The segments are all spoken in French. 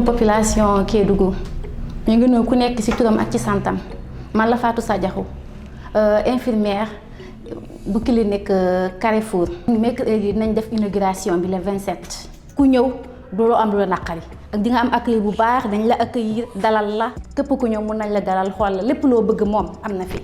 population Kédougou ñu ngi nuyu ku nekk ci turam ak ci santam man la Fatou Sadiakhou infirmière bu clinique Carrefour. mercredi nañ def inauguration bi le 27 ku ñëw doo am lu la naqari ak di nga am accueil bu baax dañ la accueillir dalal la képp ku ñëw mun nañ la dalal xool la lépp loo bëgg moom am na fi.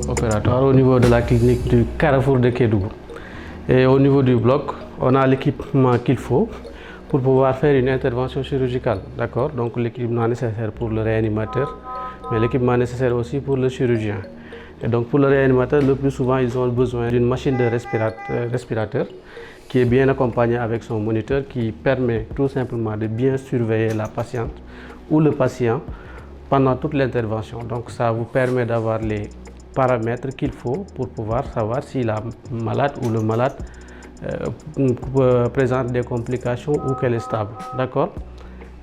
Opératoire au niveau de la clinique du Carrefour de Kédougou. Et au niveau du bloc, on a l'équipement qu'il faut pour pouvoir faire une intervention chirurgicale. D'accord? Donc l'équipement nécessaire pour le réanimateur, mais l'équipement nécessaire aussi pour le chirurgien. Et donc pour le réanimateur, le plus souvent, ils ont besoin d'une machine de respirateur qui est bien accompagnée avec son moniteur qui permet tout simplement de bien surveiller la patiente ou le patient pendant toute l'intervention. Donc ça vous permet d'avoir les paramètres qu'il faut pour pouvoir savoir si la malade ou le malade présente des complications ou qu'elle est stable. D'accord?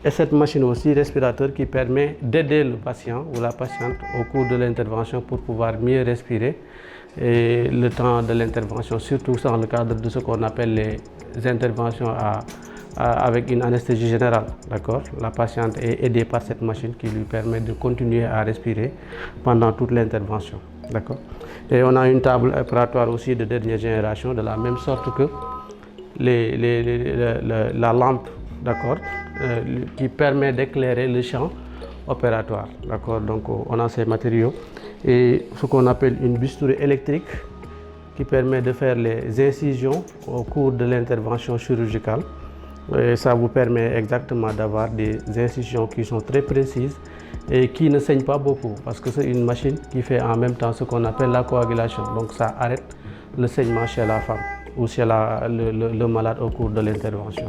Et cette machine aussi, respirateur, qui permet d'aider le patient ou la patiente au cours de l'intervention pour pouvoir mieux respirer et le temps de l'intervention, surtout dans le cadre de ce qu'on appelle les interventions avec une anesthésie générale. D'accord? La patiente est aidée par cette machine qui lui permet de continuer à respirer pendant toute l'intervention. D'accord? Et on a une table opératoire aussi de dernière génération, de la même sorte que la lampe, d'accord, qui permet d'éclairer le champ opératoire. D'accord? Donc on a ces matériaux et ce qu'on appelle une bistouri électrique qui permet de faire les incisions au cours de l'intervention chirurgicale. Et ça vous permet exactement d'avoir des incisions qui sont très précises et qui ne saignent pas beaucoup parce que c'est une machine qui fait en même temps ce qu'on appelle la coagulation. Donc ça arrête le saignement chez la femme ou chez le malade au cours de l'intervention.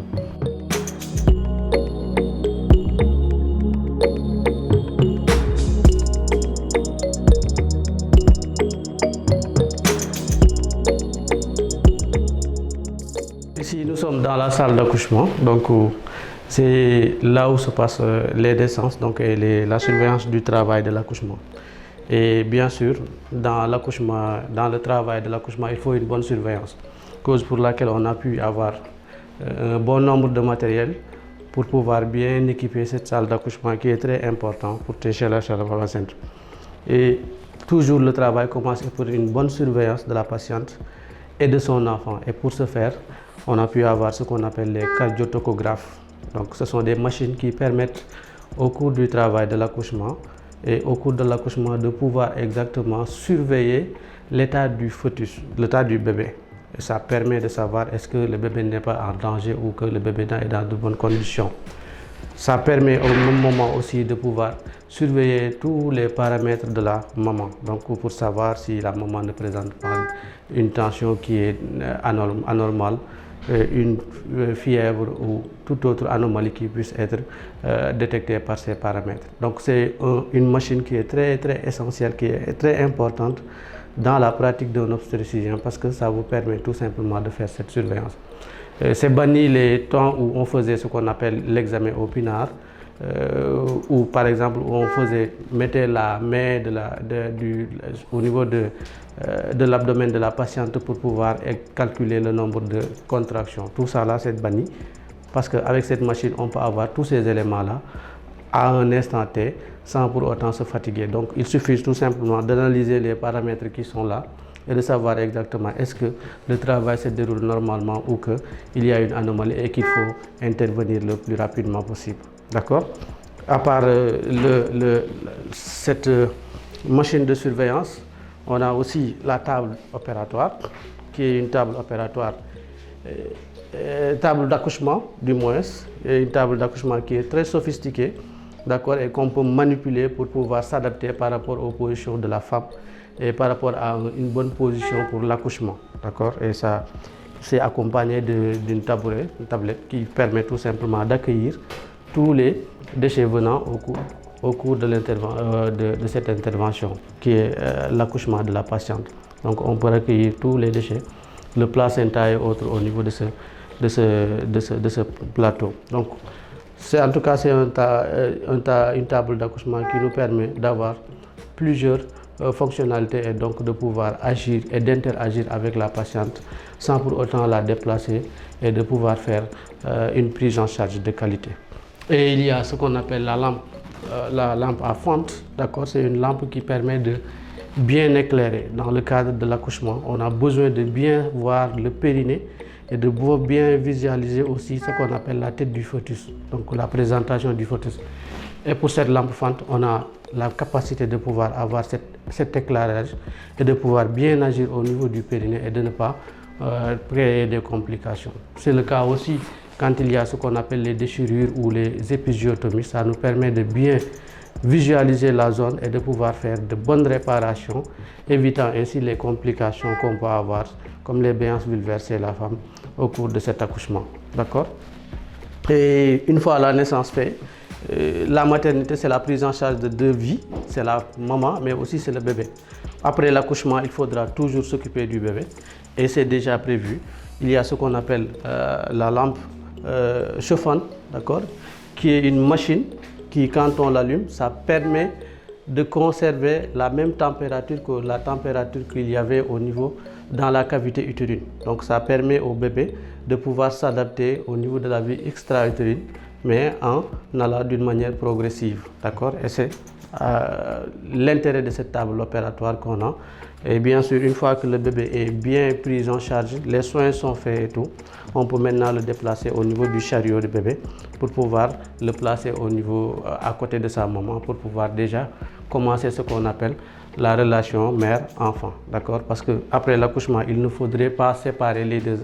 Ici, nous sommes dans la salle d'accouchement, donc c'est là où se passent les naissances donc, et la surveillance du travail de l'accouchement. Et bien sûr, dans le travail de l'accouchement, il faut une bonne surveillance, cause pour laquelle on a pu avoir un bon nombre de matériel pour pouvoir bien équiper cette salle d'accouchement qui est très important pour técher la chaleur enceinte. Et toujours le travail commence pour une bonne surveillance de la patiente et de son enfant. Et pour ce faire, on a pu avoir ce qu'on appelle les cardiotocographes. Donc ce sont des machines qui permettent au cours du travail de l'accouchement et au cours de l'accouchement de pouvoir exactement surveiller l'état du fœtus, l'état du bébé. Et ça permet de savoir est-ce que le bébé n'est pas en danger ou que le bébé est dans de bonnes conditions. Ça permet au même moment aussi de pouvoir surveiller tous les paramètres de la maman. Donc pour savoir si la maman ne présente pas une tension qui est anormale, une fièvre ou toute autre anomalie qui puisse être détectée par ces paramètres. Donc c'est une machine qui est très essentielle, qui est très importante dans la pratique d'un obstétricien parce que ça vous permet tout simplement de faire cette surveillance. C'est banni les temps où on faisait ce qu'on appelle l'examen au pinard, où par exemple on mettait la main au niveau de l'abdomen de la patiente pour pouvoir calculer le nombre de contractions. Tout ça là c'est banni parce qu'avec cette machine on peut avoir tous ces éléments là à un instant T sans pour autant se fatiguer. Donc il suffit tout simplement d'analyser les paramètres qui sont là et de savoir exactement est-ce que le travail se déroule normalement ou qu'il y a une anomalie et qu'il faut intervenir le plus rapidement possible. D'accord? À part cette machine de surveillance, on a aussi la table opératoire, qui est une table opératoire, table d'accouchement du moins, et une table d'accouchement qui est très sophistiquée, d'accord, et qu'on peut manipuler pour pouvoir s'adapter par rapport aux positions de la femme et par rapport à une bonne position pour l'accouchement, d'accord. Et ça, c'est accompagné d'une tablette qui permet tout simplement d'accueillir tous les déchets venant au cours de cette intervention, qui est l'accouchement de la patiente. Donc on peut recueillir tous les déchets, le placenta et autres au niveau de ce plateau. Donc en tout cas c'est une table d'accouchement qui nous permet d'avoir plusieurs fonctionnalités et donc de pouvoir agir et d'interagir avec la patiente sans pour autant la déplacer et de pouvoir faire une prise en charge de qualité. Et il y a ce qu'on appelle la lampe à fente, d'accord? C'est une lampe qui permet de bien éclairer. Dans le cadre de l'accouchement, on a besoin de bien voir le périnée et de bien visualiser aussi ce qu'on appelle la tête du fœtus, donc la présentation du fœtus. Et pour cette lampe fente, on a la capacité de pouvoir avoir cet éclairage et de pouvoir bien agir au niveau du périnée et de ne pas créer des complications. C'est le cas aussi quand il y a ce qu'on appelle les déchirures ou les épisiotomies. Ça nous permet de bien visualiser la zone et de pouvoir faire de bonnes réparations, évitant ainsi les complications qu'on peut avoir, comme les béances vulvaires chez la femme au cours de cet accouchement. D'accord? Et une fois la naissance faite, la maternité, c'est la prise en charge de deux vies, c'est la maman, mais aussi c'est le bébé. Après l'accouchement, il faudra toujours s'occuper du bébé et c'est déjà prévu. Il y a ce qu'on appelle la lampe chauffante, d'accord, qui est une machine qui, quand on l'allume, ça permet de conserver la même température que la température qu'il y avait au niveau dans la cavité utérine. Donc ça permet au bébé de pouvoir s'adapter au niveau de la vie extra-utérine, mais en allant d'une manière progressive, d'accord? Et c'est l'intérêt de cette table opératoire qu'on a. Et bien sûr, une fois que le bébé est bien pris en charge, les soins sont faits et tout, on peut maintenant le déplacer au niveau du chariot du bébé pour pouvoir le placer au niveau à côté de sa maman pour pouvoir déjà commencer ce qu'on appelle la relation mère-enfant, d'accord? Parce qu'après l'accouchement, il ne faudrait pas séparer les deux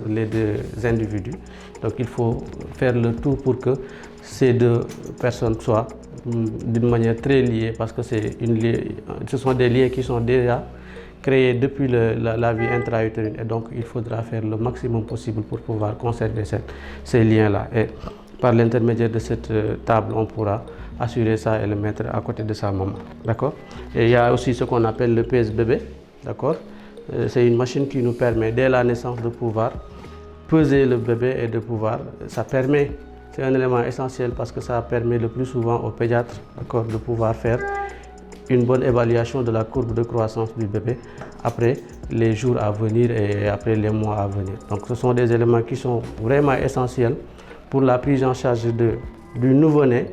individus. Donc il faut faire le tout pour que ces deux personnes soient d'une manière très liées, parce que ce sont des liens qui sont déjà créés depuis la vie intra-utérine, et donc il faudra faire le maximum possible pour pouvoir conserver ces liens-là. Et par l'intermédiaire de cette table, on pourra assurer ça et le mettre à côté de sa maman, d'accord? Et il y a aussi ce qu'on appelle le pèse-bébé, d'accord? C'est une machine qui nous permet dès la naissance de pouvoir peser le bébé et de pouvoir, c'est un élément essentiel parce que ça permet le plus souvent au pédiatre, d'accord, de pouvoir faire une bonne évaluation de la courbe de croissance du bébé après les jours à venir et après les mois à venir. Donc ce sont des éléments qui sont vraiment essentiels pour la prise en charge du nouveau-né,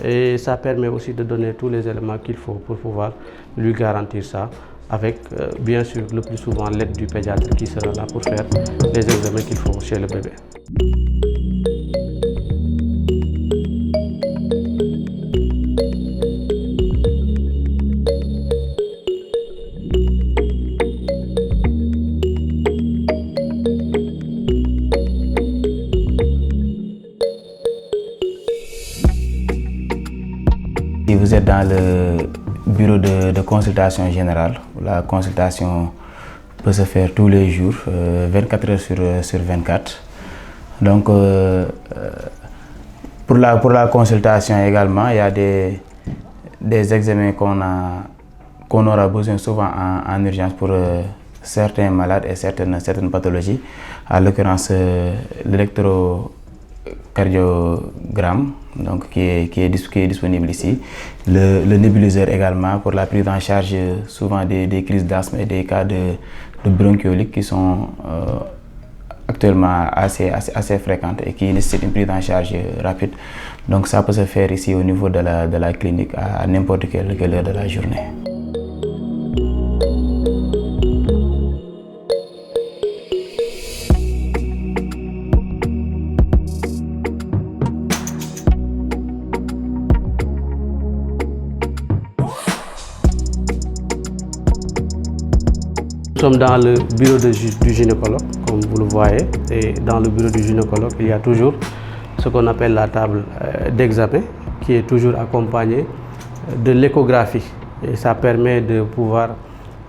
et ça permet aussi de donner tous les éléments qu'il faut pour pouvoir lui garantir ça, avec bien sûr le plus souvent l'aide du pédiatre qui sera là pour faire les examens qu'il faut chez le bébé. Si vous êtes dans le bureau de consultation générale, la consultation peut se faire tous les jours, 24 heures sur 24. Donc pour la consultation également, il y a des examens qu'on aura besoin souvent en urgence pour certains malades et certaines pathologies. À l'occurrence, l'électrocardiogramme, donc qui est disponible ici, le nébuliseur également pour la prise en charge souvent des crises d'asthme et des cas de bronchiolite qui sont actuellement assez fréquentes et qui nécessitent une prise en charge rapide. Donc ça peut se faire ici au niveau de la clinique à n'importe quelle heure de la journée. Nous sommes dans le bureau du gynécologue, comme vous le voyez, et dans le bureau du gynécologue, il y a toujours ce qu'on appelle la table d'examen, qui est toujours accompagnée de l'échographie. Et ça permet de pouvoir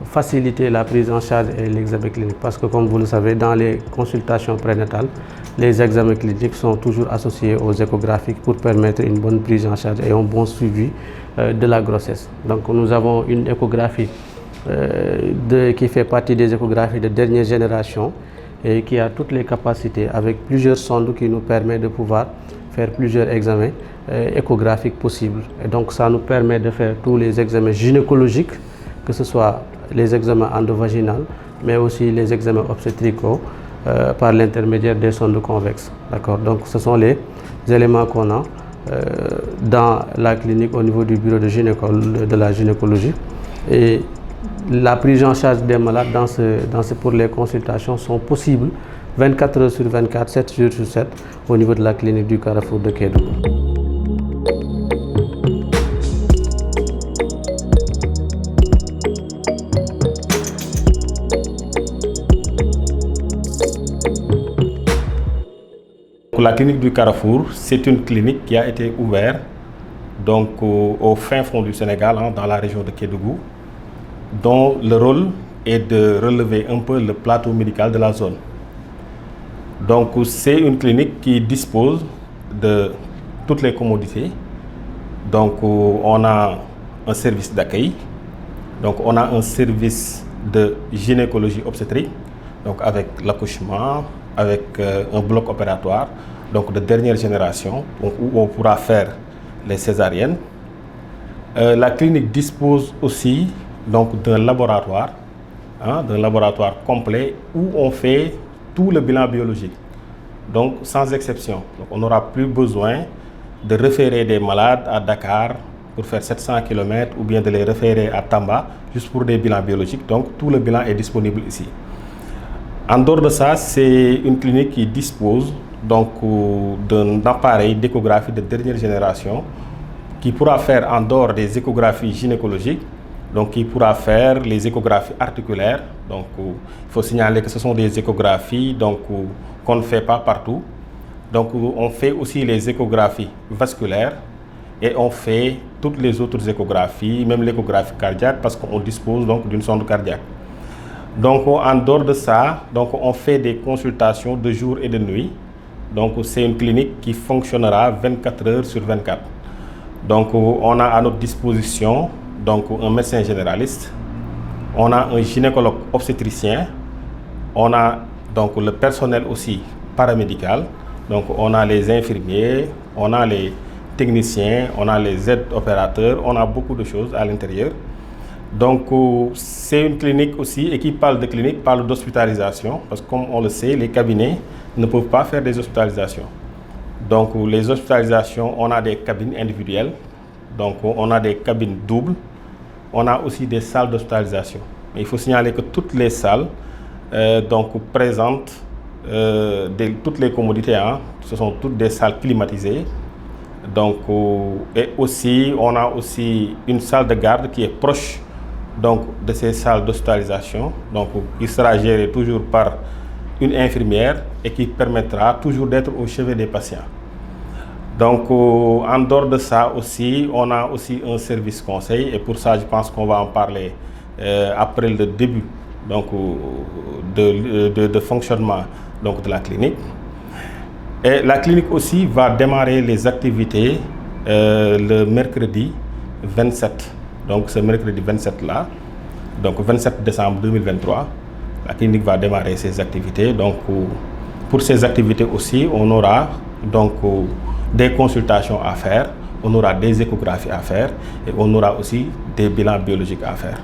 faciliter la prise en charge et l'examen clinique, parce que comme vous le savez, dans les consultations prénatales, les examens cliniques sont toujours associés aux échographies pour permettre une bonne prise en charge et un bon suivi de la grossesse. Donc nous avons une échographie qui fait partie des échographies de dernière génération et qui a toutes les capacités avec plusieurs sondes qui nous permettent de pouvoir faire plusieurs examens échographiques possibles. Et donc ça nous permet de faire tous les examens gynécologiques, que ce soit les examens endovaginaux, mais aussi les examens obstétricaux par l'intermédiaire des sondes convexes. D'accord? Donc ce sont les éléments qu'on a dans la clinique au niveau du bureau de la gynécologie. Et la prise en charge des malades pour les consultations sont possibles 24 heures sur 24, 7 jours sur 7 au niveau de la clinique du Carrefour de Kédougou. La clinique du Carrefour, c'est une clinique qui a été ouverte donc, au fin fond du Sénégal, dans la région de Kédougou, dont le rôle est de relever un peu le plateau médical de la zone. Donc c'est une clinique qui dispose de toutes les commodités. Donc on a un service d'accueil, donc on a un service de gynécologie obstétrique, donc avec l'accouchement, avec un bloc opératoire donc de dernière génération où on pourra faire les césariennes. La clinique dispose aussi donc d'un laboratoire complet où on fait tout le bilan biologique, donc sans exception. Donc on n'aura plus besoin de référer des malades à Dakar pour faire 700 km ou bien de les référer à Tamba juste pour des bilans biologiques. Donc tout le bilan est disponible ici. En dehors de ça, c'est une clinique qui dispose donc d'un appareil d'échographie de dernière génération qui pourra faire, en dehors des échographies gynécologiques, donc qui pourra faire les échographies articulaires. Donc il faut signaler que ce sont des échographies donc qu'on ne fait pas partout. Donc on fait aussi les échographies vasculaires et on fait toutes les autres échographies, même l'échographie cardiaque, parce qu'on dispose donc d'une sonde cardiaque. Donc en dehors de ça, donc on fait des consultations de jour et de nuit. Donc c'est une clinique qui fonctionnera 24 heures sur 24. Donc on a à notre disposition donc un médecin généraliste, on a un gynécologue obstétricien, on a donc le personnel aussi paramédical, donc on a les infirmiers, on a les techniciens, on a les aides opérateurs, on a beaucoup de choses à l'intérieur. Donc c'est une clinique aussi, et qui parle de clinique, parle d'hospitalisation, parce que comme on le sait, les cabinets ne peuvent pas faire des hospitalisations. Donc les hospitalisations, on a des cabines individuelles, donc on a des cabines doubles, on a aussi des salles d'hospitalisation. Mais il faut signaler que toutes les salles donc présentent toutes les commodités, ce sont toutes des salles climatisées. Donc, et aussi, on a aussi une salle de garde qui est proche donc, de ces salles d'hospitalisation, donc qui sera gérée toujours par une infirmière et qui permettra toujours d'être au chevet des patients. Donc en dehors de ça aussi, on a aussi un service conseil, et pour ça je pense qu'on va en parler après le début donc, de fonctionnement donc, de la clinique. Et la clinique aussi va démarrer les activités le mercredi 27. Donc ce mercredi 27 là, donc 27 décembre 2023, la clinique va démarrer ses activités. Donc pour ces activités aussi, on aura donc des consultations à faire, on aura des échographies à faire et on aura aussi des bilans biologiques à faire.